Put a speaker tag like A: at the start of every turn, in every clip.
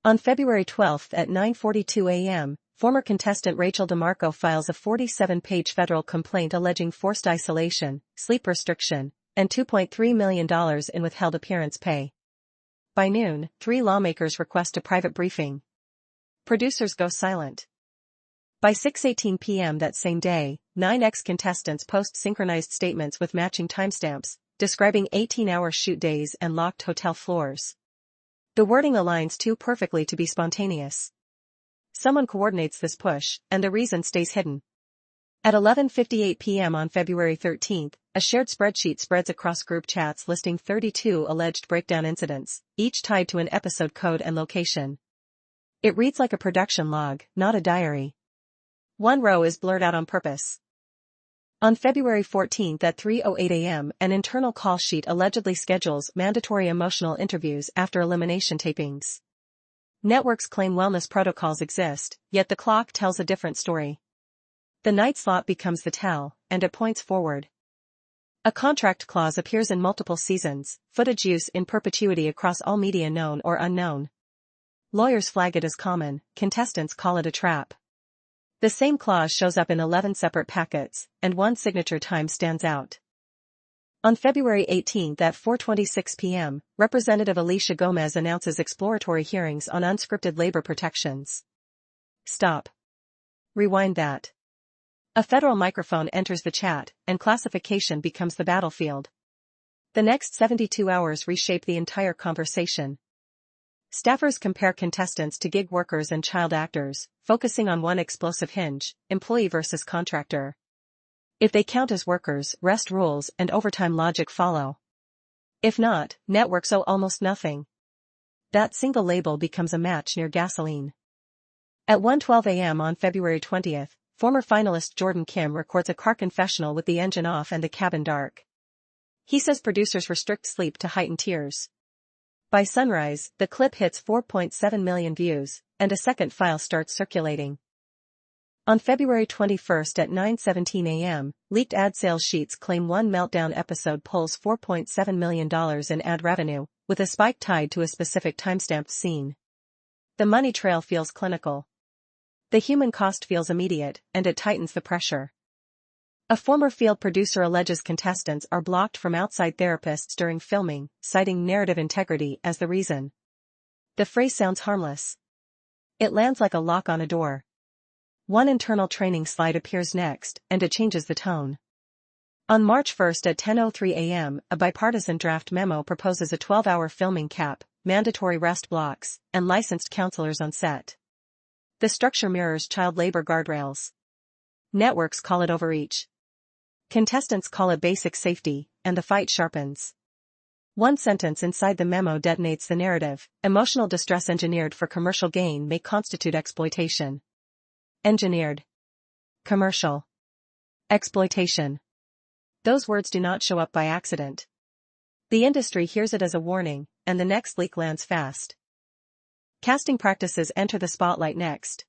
A: On February 12 at 9:42 a.m., former contestant Rachel DeMarco files a 47-page federal complaint alleging forced isolation, sleep restriction, and $2.3 million in withheld appearance pay. By noon, 3 lawmakers request a private briefing. Producers go silent. By 6:18 p.m. that same day, 9 ex-contestants post synchronized statements with matching timestamps, describing 18-hour shoot days and locked hotel floors. The wording aligns too perfectly to be spontaneous. Someone coordinates this push, and the reason stays hidden. At 11:58 p.m. on February 13, a shared spreadsheet spreads across group chats listing 32 alleged breakdown incidents, each tied to an episode code and location. It reads like a production log, not a diary. One row is blurred out on purpose. On February 14 at 3:08 a.m., an internal call sheet allegedly schedules mandatory emotional interviews after elimination tapings. Networks claim wellness protocols exist, yet the clock tells a different story. The night slot becomes the tell, and it points forward. A contract clause appears in multiple seasons, footage use in perpetuity across all media known or unknown. Lawyers flag it as common, contestants call it a trap. The same clause shows up in 11 separate packets, and one signature time stands out. On February 18 at 4:26 p.m., Representative Alicia Gomez announces exploratory hearings on unscripted labor protections. Stop. Rewind that. A federal microphone enters the chat, and classification becomes the battlefield. The next 72 hours reshape the entire conversation. Staffers compare contestants to gig workers and child actors, focusing on one explosive hinge: employee versus contractor. If they count as workers, rest rules and overtime logic follow. If not, networks owe almost nothing. That single label becomes a match near gasoline. At 1:12 a.m. on February 20, former finalist Jordan Kim records a car confessional with the engine off and the cabin dark. He says producers restrict sleep to heighten tears. By sunrise, the clip hits 4.7 million views, and a second file starts circulating. On February 21 at 9:17 a.m., leaked ad sales sheets claim one meltdown episode pulls $4.7 million in ad revenue, with a spike tied to a specific timestamped scene. The money trail feels clinical. The human cost feels immediate, and it tightens the pressure. A former field producer alleges contestants are blocked from outside therapists during filming, citing narrative integrity as the reason. The phrase sounds harmless. It lands like a lock on a door. One internal training slide appears next, and it changes the tone. On March 1 at 10:03 a.m., a bipartisan draft memo proposes a 12-hour filming cap, mandatory rest blocks, and licensed counselors on set. The structure mirrors child labor guardrails. Networks call it overreach. Contestants call it basic safety, and the fight sharpens. One sentence inside the memo detonates the narrative: emotional distress engineered for commercial gain may constitute exploitation. Engineered. Commercial. Exploitation. Those words do not show up by accident. The industry hears it as a warning, and the next leak lands fast. Casting practices enter the spotlight next.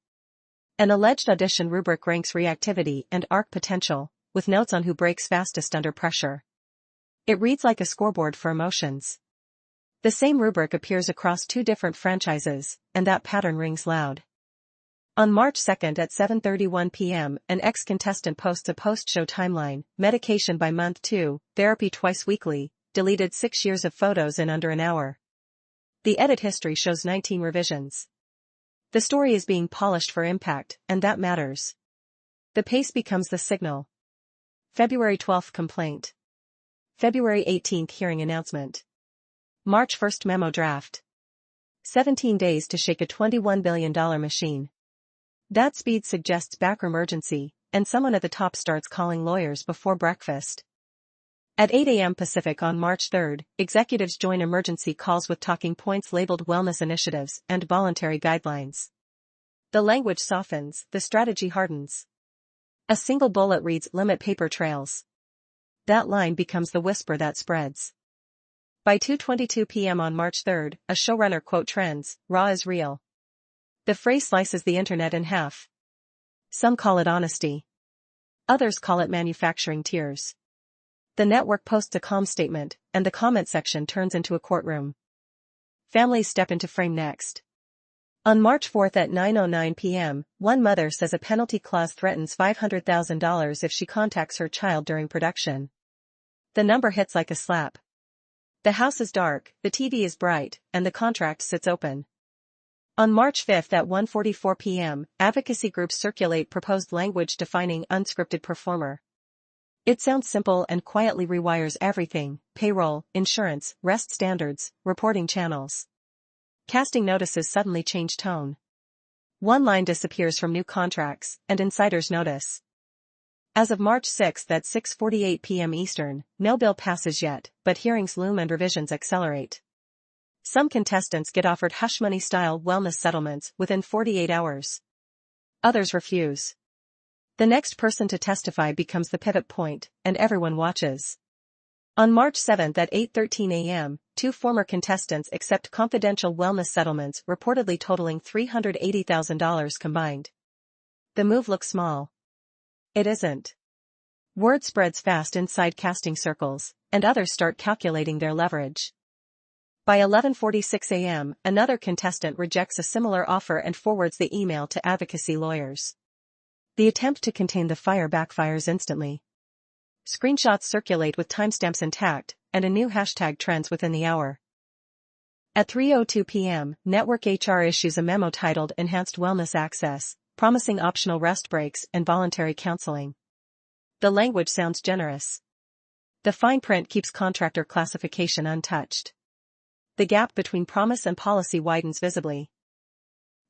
A: An alleged audition rubric ranks reactivity and arc potential, with notes on who breaks fastest under pressure. It reads like a scoreboard for emotions. The same rubric appears across 2 different franchises, and that pattern rings loud. On March 2 at 7:31 p.m., an ex-contestant posts a post-show timeline: medication by month 2, therapy twice weekly, deleted 6 years of photos in under an hour. The edit history shows 19 revisions. The story is being polished for impact, and that matters. The pace becomes the signal. February 12 complaint. February 18 hearing announcement. March 1 memo draft. 17 days to shake a $21 billion machine. That speed suggests backroom urgency, and someone at the top starts calling lawyers before breakfast. At 8 a.m. Pacific on March 3, executives join emergency calls with talking points labeled wellness initiatives and voluntary guidelines. The language softens, the strategy hardens. A single bullet reads limit paper trails. That line becomes the whisper that spreads. By 2:22 p.m. on March 3, a showrunner quote trends: "Raw is real." The phrase slices the internet in half. Some call it honesty. Others call it manufacturing tears. The network posts a calm statement, and the comment section turns into a courtroom. Families step into frame next. On March 4 at 9:09 p.m., one mother says a penalty clause threatens $500,000 if she contacts her child during production. The number hits like a slap. The house is dark, the TV is bright, and the contract sits open. On March 5 at 1:44 p.m., advocacy groups circulate proposed language defining unscripted performer. It sounds simple and quietly rewires everything: payroll, insurance, rest standards, reporting channels. Casting notices suddenly change tone. One line disappears from new contracts, and insiders notice. As of March 6 at 6:48 p.m. Eastern, no bill passes yet, but hearings loom and revisions accelerate. Some contestants get offered hush-money-style wellness settlements within 48 hours. Others refuse. The next person to testify becomes the pivot point, and everyone watches. On March 7 at 8:13 a.m., two former contestants accept confidential wellness settlements reportedly totaling $380,000 combined. The move looks small. It isn't. Word spreads fast inside casting circles, and others start calculating their leverage. By 11:46 a.m., another contestant rejects a similar offer and forwards the email to advocacy lawyers. The attempt to contain the fire backfires instantly. Screenshots circulate with timestamps intact, and a new hashtag trends within the hour. At 3:02 p.m., Network HR issues a memo titled Enhanced Wellness Access, promising optional rest breaks and voluntary counseling. The language sounds generous. The fine print keeps contractor classification untouched. The gap between promise and policy widens visibly.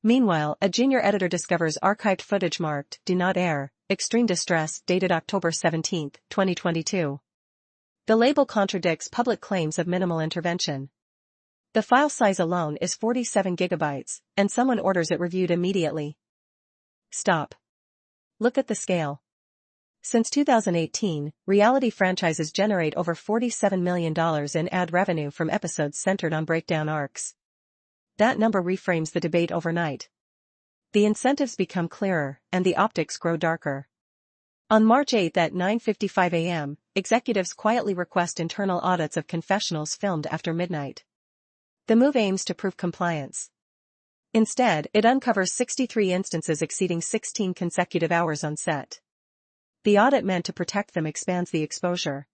A: Meanwhile, a junior editor discovers archived footage marked "Do Not Air, Extreme Distress," dated October 17, 2022. The label contradicts public claims of minimal intervention. The file size alone is 47 gigabytes, and someone orders it reviewed immediately. Stop. Look at the scale. Since 2018, reality franchises generate over $47 million in ad revenue from episodes centered on breakdown arcs. That number reframes the debate overnight. The incentives become clearer, and the optics grow darker. On March 8 at 9:55 a.m., executives quietly request internal audits of confessionals filmed after midnight. The move aims to prove compliance. Instead, it uncovers 63 instances exceeding 16 consecutive hours on set. The audit meant to protect them expands the exposure.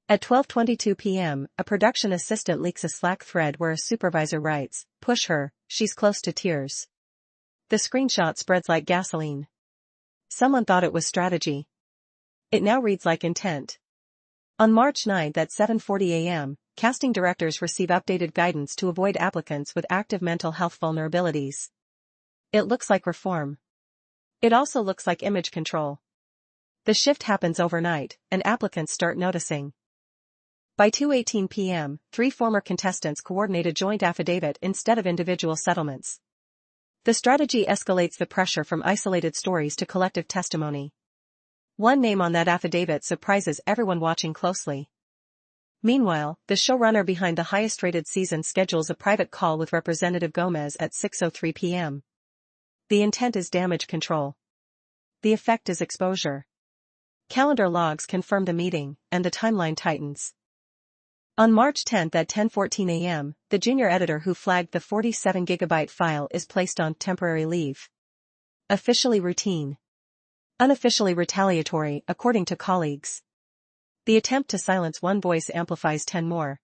A: At 12:22 p.m., a production assistant leaks a Slack thread where a supervisor writes, "Push her, she's close to tears." The screenshot spreads like gasoline. Someone thought it was strategy. It now reads like intent. On March 9 at 7:40 a.m., casting directors receive updated guidance to avoid applicants with active mental health vulnerabilities. It looks like reform. It also looks like image control. The shift happens overnight, and applicants start noticing. By 2:18 p.m., 3 former contestants coordinate a joint affidavit instead of individual settlements. The strategy escalates the pressure from isolated stories to collective testimony. One name on that affidavit surprises everyone watching closely. Meanwhile, the showrunner behind the highest-rated season schedules a private call with Representative Gomez at 6:03 p.m. The intent is damage control. The effect is exposure. Calendar logs confirm the meeting, and the timeline tightens. On March 10 at 10:14 a.m., the junior editor who flagged the 47-gigabyte file is placed on temporary leave. Officially routine. Unofficially retaliatory, according to colleagues. The attempt to silence one voice amplifies 10 more.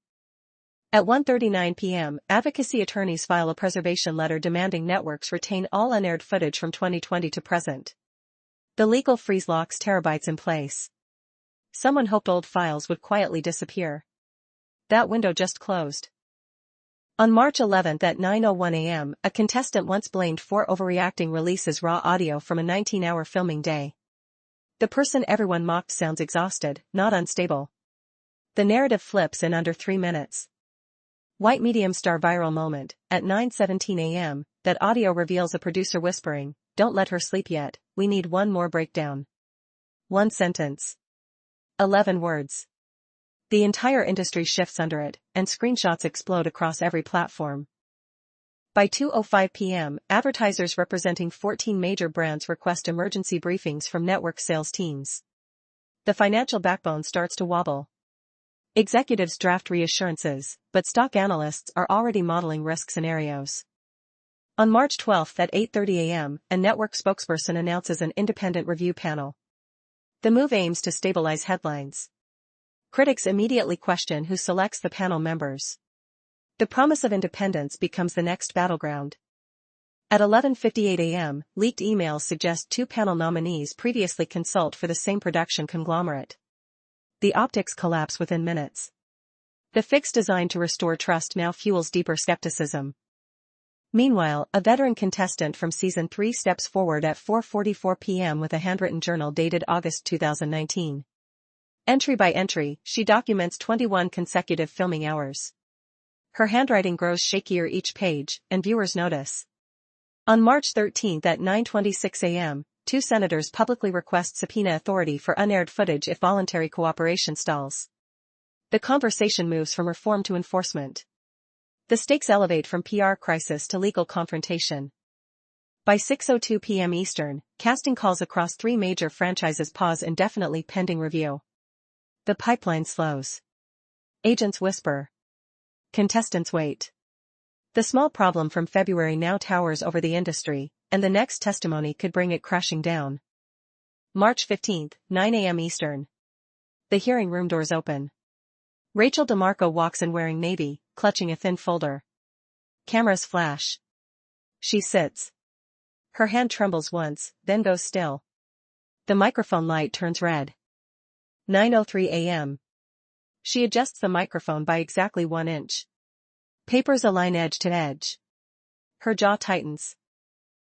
A: At 1:39 p.m., advocacy attorneys file a preservation letter demanding networks retain all unaired footage from 2020 to present. The legal freeze locks terabytes in place. Someone hoped old files would quietly disappear. That window just closed. On March 11 at 9:01 a.m., a contestant once blamed for overreacting releases raw audio from a 19-hour filming day. The person everyone mocked sounds exhausted, not unstable. The narrative flips in under 3 minutes. White medium star viral moment. At 9:17 a.m., that audio reveals a producer whispering, "Don't let her sleep yet, we need one more breakdown." One sentence. 11 words. The entire industry shifts under it, and screenshots explode across every platform. By 2:05 p.m., advertisers representing 14 major brands request emergency briefings from network sales teams. The financial backbone starts to wobble. Executives draft reassurances, but stock analysts are already modeling risk scenarios. On March 12 at 8:30 a.m., a network spokesperson announces an independent review panel. The move aims to stabilize headlines. Critics immediately question who selects the panel members. The promise of independence becomes the next battleground. At 11:58 a.m., leaked emails suggest two panel nominees previously consult for the same production conglomerate. The optics collapse within minutes. The fix designed to restore trust now fuels deeper skepticism. Meanwhile, a veteran contestant from Season 3 steps forward at 4:44 p.m. with a handwritten journal dated August 2019. Entry by entry, she documents 21 consecutive filming hours. Her handwriting grows shakier each page, and viewers notice. On March 13 at 9:26 a.m., two senators publicly request subpoena authority for unaired footage if voluntary cooperation stalls. The conversation moves from reform to enforcement. The stakes elevate from PR crisis to legal confrontation. By 6:02 p.m. Eastern, casting calls across three major franchises pause indefinitely pending review. The pipeline slows. Agents whisper. Contestants wait. The small problem from February now towers over the industry, and the next testimony could bring it crashing down. March 15, 9 a.m. Eastern. The hearing room doors open. Rachel DeMarco walks in wearing navy, clutching a thin folder. Cameras flash. She sits. Her hand trembles once, then goes still. The microphone light turns red. 9:03 a.m. She adjusts the microphone by exactly 1 inch. Papers align edge to edge. Her jaw tightens.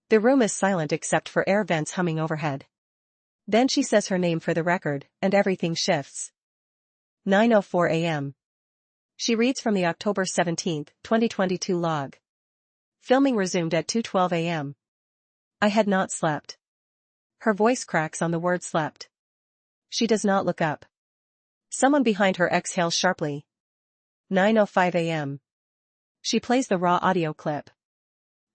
A: The room is silent except for air vents humming overhead. Then she says her name for the record, and everything shifts. 9:04 a.m. She reads from the October 17, 2022 log. Filming resumed at 2:12 a.m. I had not slept. Her voice cracks on the word slept. She does not look up. Someone behind her exhales sharply. 9:05 a.m. She plays the raw audio clip.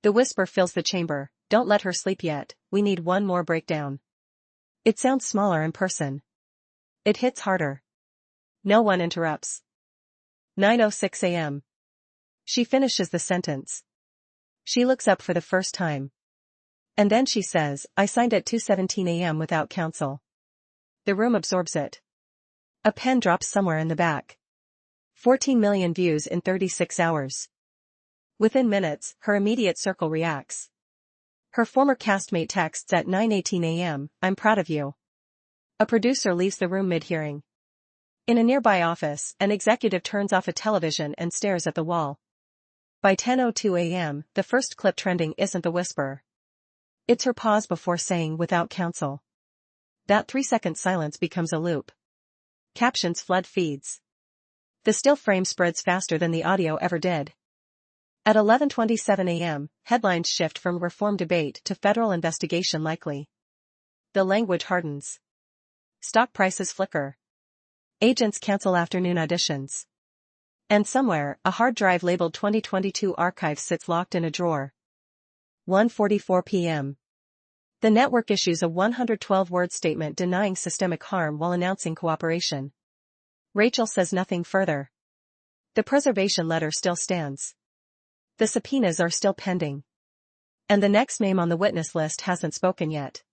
A: The whisper fills the chamber, "Don't let her sleep yet, we need one more breakdown." It sounds smaller in person. It hits harder. No one interrupts. 9:06 a.m. She finishes the sentence. She looks up for the first time. And then she says, "I signed at 2:17 a.m. without counsel." The room absorbs it. A pen drops somewhere in the back. 14 million views in 36 hours. Within minutes, her immediate circle reacts. Her former castmate texts at 9:18 a.m., "I'm proud of you." A producer leaves the room mid-hearing. In a nearby office, an executive turns off a television and stares at the wall. By 10:02 a.m., the first clip trending isn't the whisper. It's her pause before saying "without counsel." That 3-second silence becomes a loop. Captions flood feeds. The still frame spreads faster than the audio ever did. At 11:27 a.m., headlines shift from reform debate to federal investigation likely. The language hardens. Stock prices flicker. Agents cancel afternoon auditions. And somewhere, a hard drive labeled 2022 archive sits locked in a drawer. 1:44 p.m. The network issues a 112-word statement denying systemic harm while announcing cooperation. Rachel says nothing further. The preservation letter still stands. The subpoenas are still pending. And the next name on the witness list hasn't spoken yet.